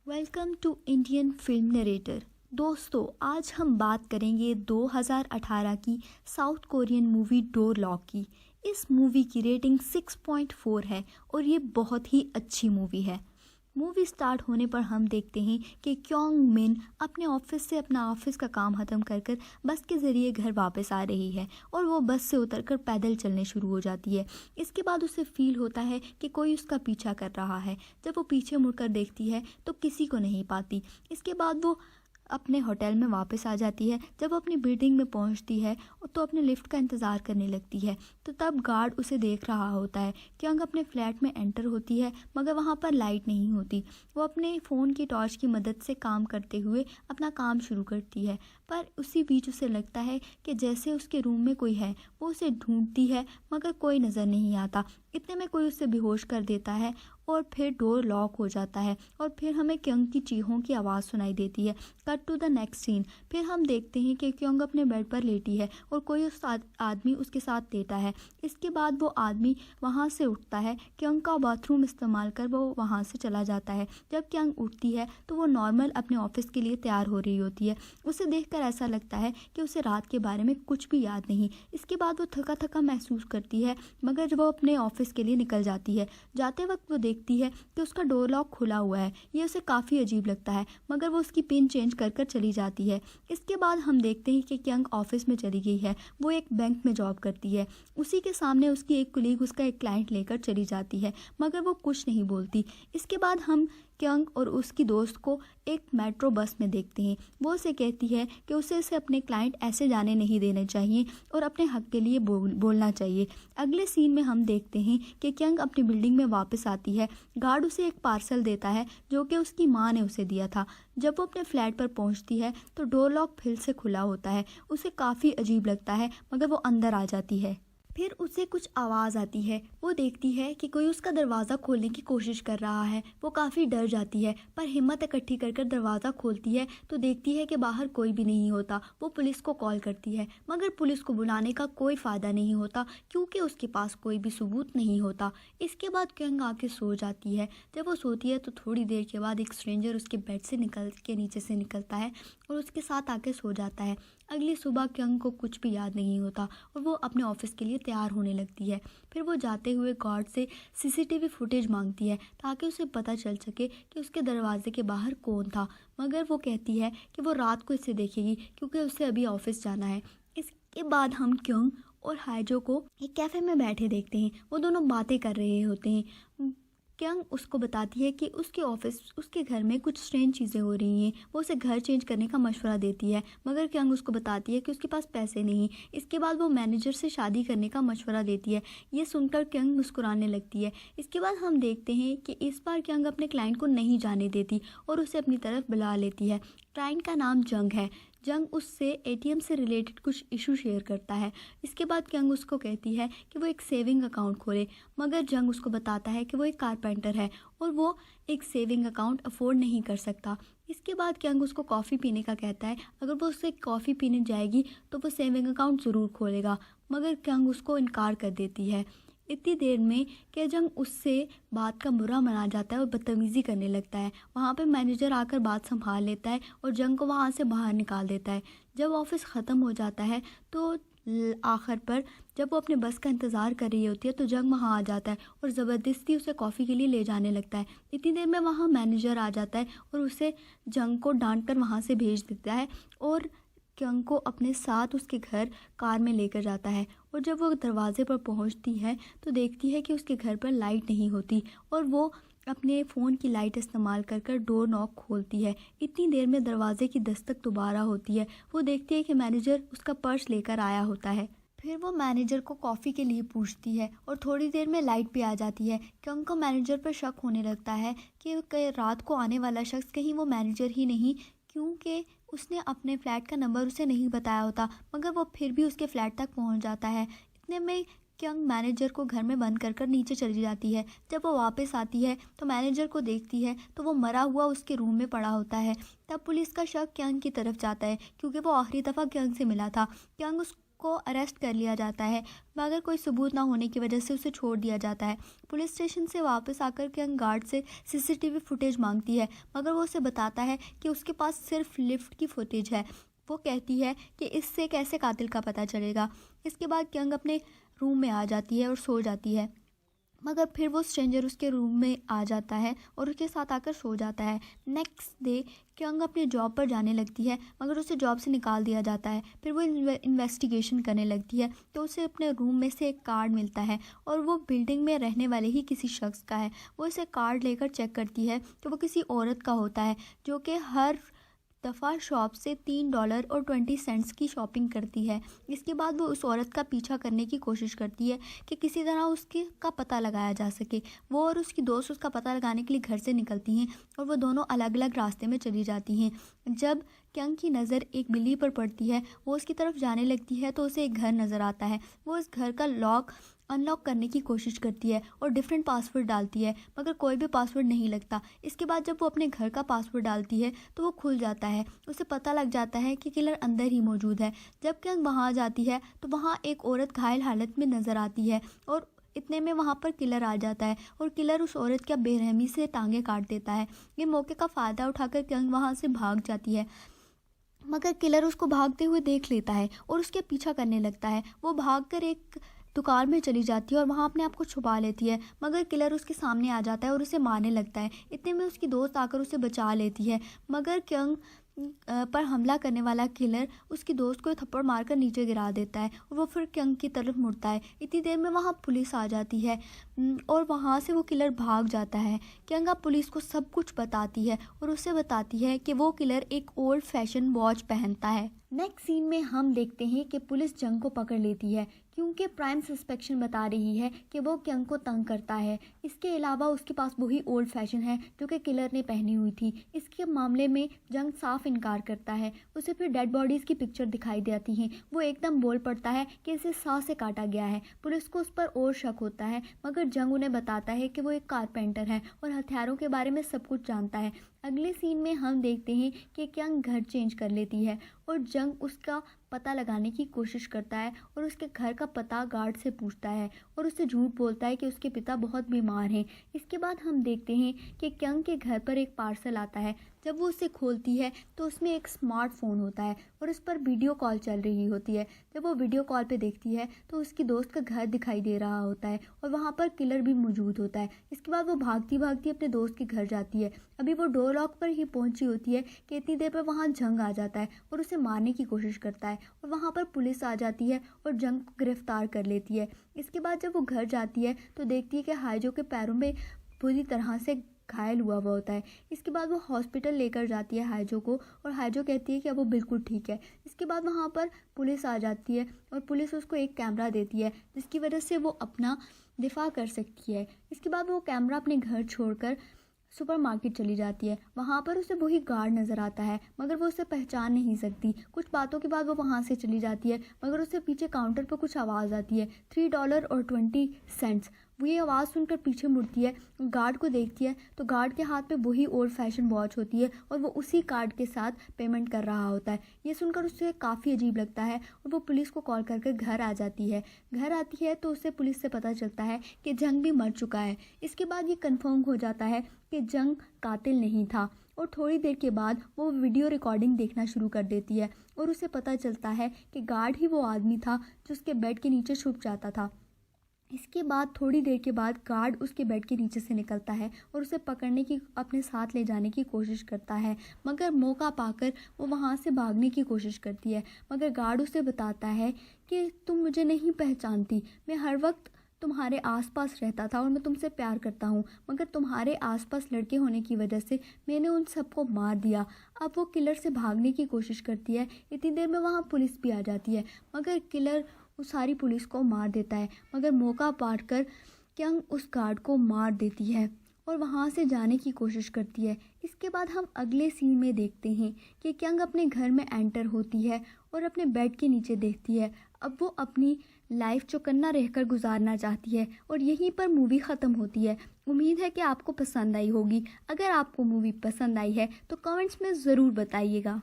Welcome to Indian film narrator. दोस्तों, आज हम बात करेंगे 2018 की South Korean movie Door Lock की। इस मूवी की रेटिंग 6.4 है और ये बहुत ही अच्छी मूवी है। मूवी स्टार्ट होने पर हम देखते हैं कि क्योंग मिन अपने ऑफिस से अपना ऑफिस का काम ख़त्म कर कर बस के ज़रिए घर वापस आ रही है और वो बस से उतरकर पैदल चलने शुरू हो जाती है। इसके बाद उसे फील होता है कि कोई उसका पीछा कर रहा है। जब वो पीछे मुड़कर देखती है तो किसी को नहीं पाती। इसके बाद वो अपने होटल में वापस आ जाती है। जब वो अपनी बिल्डिंग में पहुंचती है तो अपने लिफ्ट का इंतज़ार करने लगती है, तो तब गार्ड उसे देख रहा होता है। क्योंकि अपने फ्लैट में एंटर होती है मगर वहां पर लाइट नहीं होती। वो अपने फ़ोन की टॉर्च की मदद से काम करते हुए अपना काम शुरू करती है, पर उसी बीच उसे लगता है कि जैसे उसके रूम में कोई है। वो उसे ढूंढती है मगर कोई नज़र नहीं आता। इतने में कोई उसे बेहोश कर देता है और फिर डोर लॉक हो जाता है और फिर हमें क्योंग की चीखों की आवाज़ सुनाई देती है। Cut to the next scene. फिर हम देखते हैं कि क्योंग अपने बेड पर लेटी है और कोई उस आदमी उसके साथ लेटा है। इसके बाद वो आदमी वहाँ से उठता है। क्योंग का बाथरूम इस्तेमाल कर वो वहाँ से चला जाता है। जब क्योंग उठती है तो वो नॉर्मल अपने ऑफिस के लिए तैयार हो रही होती है। उसे देखकर ऐसा लगता है कि उसे रात के बारे में कुछ भी याद नहीं। इसके बाद वो थका थका महसूस करती है मगर जब वो अपने ऑफिस के लिए निकल जाती है, जाते वक्त वो देखती है कि उसका डोर लॉक खुला हुआ है। ये उसे काफ़ी अजीब लगता है मगर वो उसकी पिन चेंज कर कर चली जाती है। इसके बाद हम देखते हैं कि क्योंग ऑफिस में चली गई है। वो एक बैंक में जॉब करती है। उसी के सामने उसकी एक कुलीग उसका एक क्लाइंट लेकर चली जाती है मगर वो कुछ नहीं बोलती। इसके बाद हम क्योंग और उसकी दोस्त को एक मेट्रो बस में देखते हैं। वो उसे कहती है कि उसे अपने क्लाइंट ऐसे जाने नहीं देने चाहिए और अपने हक के लिए बोलना चाहिए। अगले सीन में हम देखते हैं कि क्योंग अपनी बिल्डिंग में वापस आती है। गार्ड उसे एक पार्सल देता है जो कि उसकी माँ ने उसे दिया था। जब वो अपने फ्लैट पर पहुंचती है तो डोर लॉक फिर से खुला होता है। उसे काफ़ी अजीब लगता है मगर वो अंदर आ जाती है। फिर उसे कुछ आवाज़ आती है। वो देखती है कि कोई उसका दरवाज़ा खोलने की कोशिश कर रहा है। वो काफ़ी डर जाती है पर हिम्मत इकट्ठी कर कर दरवाज़ा खोलती है तो देखती है कि बाहर कोई भी नहीं होता। वो पुलिस को कॉल करती है मगर पुलिस को बुलाने का कोई फ़ायदा नहीं होता क्योंकि उसके पास कोई भी सबूत नहीं होता। इसके बाद क्योंग आके सो जाती है। जब वो सोती है तो थोड़ी देर के बाद एक स्ट्रेंजर उसके बेड से नीचे से निकलता है और उसके साथ आके सो जाता है। अगली सुबह क्योंग को कुछ भी याद नहीं होता और वो अपने ऑफिस के लिए तैयार होने लगती है। फिर वो जाते हुए गार्ड से सीसीटीवी फुटेज मांगती है ताकि उसे पता चल सके कि उसके दरवाजे के बाहर कौन था, मगर वो कहती है कि वो रात को इसे देखेगी क्योंकि उसे अभी ऑफिस जाना है। इसके बाद हम क्योंग और हाइजो को एक कैफ़े में बैठे देखते हैं। वो दोनों बातें कर रहे होते हैं। क्योंग उसको बताती है कि उसके घर में कुछ स्ट्रेंज चीज़ें हो रही हैं। वो उसे घर चेंज करने का मशवरा देती है मगर क्योंग उसको बताती है कि उसके पास पैसे नहीं। इसके बाद वो मैनेजर से शादी करने का मशवरा देती है। ये सुनकर क्योंग मुस्कुराने लगती है। इसके बाद हम देखते हैं कि इस बार क्योंग अपने क्लाइंट को नहीं जाने देती और उसे अपनी तरफ बुला लेती है। क्लाइंट का नाम जंग है। जंग उससे एटीएम से रिलेटेड कुछ इशू शेयर करता है। इसके बाद क्योंग उसको कहती है कि वो एक सेविंग अकाउंट खोले मगर जंग उसको बताता है कि वो एक कारपेंटर है और वो एक सेविंग अकाउंट अफोर्ड नहीं कर सकता। इसके बाद क्योंग उसको कॉफ़ी पीने का कहता है। अगर वो उससे कॉफ़ी पीने जाएगी तो वो सेविंग अकाउंट ज़रूर खोलेगा मगर क्योंग उसको इनकार कर देती है। इतनी देर में कि जंग उससे बात का बुरा मना जाता है और बदतमीज़ी करने लगता है। वहाँ पे मैनेजर आकर बात संभाल लेता है और जंग को वहाँ से बाहर निकाल देता है। जब ऑफिस ख़त्म हो जाता है तो आखिर पर जब वो अपने बस का इंतज़ार कर रही होती है तो जंग वहाँ आ जाता है और ज़बरदस्ती उसे कॉफ़ी के लिए ले जाने लगता है। इतनी देर में वहाँ मैनेजर आ जाता है और उसे जंग को डांट कर वहाँ से भेज देता है और क्योंग को अपने साथ उसके घर कार में लेकर जाता है। और जब वो दरवाजे पर पहुंचती है तो देखती है कि उसके घर पर लाइट नहीं होती और वो अपने फ़ोन की लाइट इस्तेमाल कर कर डोर नॉक खोलती है। इतनी देर में दरवाजे की दस्तक दोबारा होती है। वो देखती है कि मैनेजर उसका पर्स लेकर आया होता है। फिर वो मैनेजर को कॉफ़ी के लिए पूछती है और थोड़ी देर में लाइट भी आ जाती है। क्योंकि उनको मैनेजर पर शक होने लगता है कि रात को आने वाला शख्स कहीं वो मैनेजर ही नहीं, क्योंकि उसने अपने फ्लैट का नंबर उसे नहीं बताया होता मगर वो फिर भी उसके फ्लैट तक पहुंच जाता है। इतने में क्योंग मैनेजर को घर में बंद कर कर नीचे चली जाती है। जब वो वापस आती है तो मैनेजर को देखती है तो वो मरा हुआ उसके रूम में पड़ा होता है। तब पुलिस का शक क्योंग की तरफ जाता है क्योंकि वो आखिरी दफ़ा क्योंग से मिला था। क्योंग को अरेस्ट कर लिया जाता है, मगर कोई सबूत ना होने की वजह से उसे छोड़ दिया जाता है। पुलिस स्टेशन से वापस आकर कियांग गार्ड से सीसीटीवी फुटेज मांगती है, मगर वो उसे बताता है कि उसके पास सिर्फ लिफ्ट की फुटेज है। वो कहती है कि इससे कैसे कातिल का पता चलेगा। इसके बाद कियांग अपने रूम में आ जाती है और सो जाती है, मगर फिर वो स्ट्रेंजर उसके रूम में आ जाता है और उसके साथ आकर सो जाता है। नेक्स्ट डे कियांग अपने जॉब पर जाने लगती है, मगर उसे जॉब से निकाल दिया जाता है। फिर वो इन्वेस्टिगेशन करने लगती है तो उसे अपने रूम में से एक कार्ड मिलता है और वो बिल्डिंग में रहने वाले ही किसी शख्स का है। वो इसे कार्ड लेकर चेक करती है तो वो किसी औरत का होता है, जो कि हर दफ़ा शॉप से $3.20 की शॉपिंग करती है। इसके बाद वो उस औरत का पीछा करने की कोशिश करती है कि किसी तरह उसके का पता लगाया जा सके। वो और उसकी दोस्त उसका पता लगाने के लिए घर से निकलती हैं और वो दोनों अलग अलग रास्ते में चली जाती हैं। जब कियांग की नज़र एक बिल्ली पर पड़ती है, वो उसकी तरफ जाने लगती है तो उसे एक घर नज़र आता है। वो इस घर का लॉक अनलॉक करने की कोशिश करती है और डिफरेंट पासवर्ड डालती है, मगर कोई भी पासवर्ड नहीं लगता। इसके बाद जब वो अपने घर का पासवर्ड डालती है तो वो खुल जाता है। उसे पता लग जाता है कि किलर अंदर ही मौजूद है। जब कियांग वहाँ जाती है तो वहाँ एक औरत घायल हालत में नज़र आती है और इतने में वहाँ पर किलर आ जाता है और किलर उस औरत का बेरहमी से टांगे काट देता है। ये मौके का फ़ायदा उठाकर कियांग वहाँ से भाग जाती है, मगर किलर उसको भागते हुए देख लेता है और उसके पीछा करने लगता है। वो भागकर एक दुकान में चली जाती है और वहाँ अपने आप को छुपा लेती है, मगर किलर उसके सामने आ जाता है और उसे मारने लगता है। इतने में उसकी दोस्त आकर उसे बचा लेती है, मगर कियांग पर हमला करने वाला किलर उसकी दोस्त को थप्पड़ मारकर नीचे गिरा देता है और वो फिर कियांग की तरफ मुड़ता है। इतनी देर में वहाँ पुलिस आ जाती है और वहाँ से वो किलर भाग जाता है। कियांग पुलिस को सब कुछ बताती है और उसे बताती है कि वो किलर एक ओल्ड फैशन वॉच पहनता है। नेक्स्ट सीन में हम देखते हैं कि पुलिस जंग को पकड़ लेती है, क्योंकि प्राइम सस्पेक्शन बता रही है कि वो कियांग को तंग करता है। इसके अलावा उसके पास वही ओल्ड फैशन है जो कि किलर ने पहनी हुई थी। इसके मामले में जंग साफ इनकार करता है। उसे फिर डेड बॉडीज़ की पिक्चर दिखाई देती हैं। वो एकदम बोल पड़ता है कि इसे सांप से काटा गया है। पुलिस को उस पर और शक होता है, मगर जंग उन्हें बताता है कि वो एक कारपेंटर है और हथियारों के बारे में सब कुछ जानता है। अगले सीन में हम देखते हैं कि कियांग घर चेंज कर लेती है और जंग उसका पता लगाने की कोशिश करता है और उसके घर का पता गार्ड से पूछता है और उससे झूठ बोलता है कि उसके पिता बहुत बीमार हैं। इसके बाद हम देखते हैं कि कियांग के घर पर एक पार्सल आता है। जब वो उसे खोलती है तो उसमें एक स्मार्टफोन होता है और उस पर वीडियो कॉल चल रही होती है। जब वो वीडियो कॉल पे देखती है तो उसकी दोस्त का घर दिखाई दे रहा होता है और वहाँ पर किलर भी मौजूद होता है। इसके बाद वो भागती भागती अपने दोस्त के घर जाती है। अभी वो डोर लॉक पर ही पहुंची होती है कि इतनी देर पर वहाँ जंग आ जाता है और उसे मारने की कोशिश करता है और वहाँ पर पुलिस आ जाती है और जंग को गिरफ्तार कर लेती है। इसके बाद जब वो घर जाती है तो देखती है कि हाइजो के पैरों में बुरी तरह से घायल हुआ होता है। इसके बाद वो हॉस्पिटल लेकर जाती है हाइजो को और हाइजो कहती है कि अब वो बिल्कुल ठीक है। इसके बाद वहाँ पर पुलिस आ जाती है और पुलिस उसको एक कैमरा देती है जिसकी वजह से वो अपना दिफा कर सकती है। इसके बाद वो कैमरा अपने घर छोड़कर सुपरमार्केट चली जाती है। वहाँ पर उसे वही गार्ड नज़र आता है, मगर वो उसे पहचान नहीं सकती। कुछ बातों के बाद वो वहाँ से चली जाती है, मगर उससे पीछे काउंटर पर कुछ आवाज़ आती है, $3.20। वो ये आवाज़ सुनकर पीछे मुड़ती है, गार्ड को देखती है तो गार्ड के हाथ में वही ओल्ड फैशन वॉच होती है और वो उसी कार्ड के साथ पेमेंट कर रहा होता है। ये सुनकर उसे काफ़ी अजीब लगता है और वो पुलिस को कॉल करके घर आ जाती है। घर आती है तो उसे पुलिस से पता चलता है कि जंग भी मर चुका है। इसके बाद ये कन्फर्म हो जाता है कि जंग कातिल नहीं था और थोड़ी देर के बाद वो वीडियो रिकॉर्डिंग देखना शुरू कर देती है और उसे पता चलता है कि गार्ड ही वो आदमी था जो उसके बेड के नीचे छुप जाता था। इसके बाद थोड़ी देर के बाद गार्ड उसके बेड के नीचे से निकलता है और उसे पकड़ने की अपने साथ ले जाने की कोशिश करता है, मगर मौका पाकर वो वहाँ से भागने की कोशिश करती है। मगर गार्ड उसे बताता है कि तुम मुझे नहीं पहचानती, मैं हर वक्त तुम्हारे आसपास रहता था और मैं तुमसे प्यार करता हूँ, मगर तुम्हारे आसपास लड़के होने की वजह से मैंने उन सबको मार दिया। अब वो किलर से भागने की कोशिश करती है। इतनी देर में वहाँ पुलिस भी आ जाती है, मगर किलर उस सारी पुलिस को मार देता है, मगर मौका पाकर कियांग उस गार्ड को मार देती है और वहाँ से जाने की कोशिश करती है। इसके बाद हम अगले सीन में देखते हैं कि कियांग अपने घर में एंटर होती है और अपने बेड के नीचे देखती है। अब वो अपनी लाइफ चौकन्ना रहकर गुजारना चाहती है और यहीं पर मूवी ख़त्म होती है। उम्मीद है कि आपको पसंद आई होगी। अगर आपको मूवी पसंद आई है तो कमेंट्स में ज़रूर बताइएगा।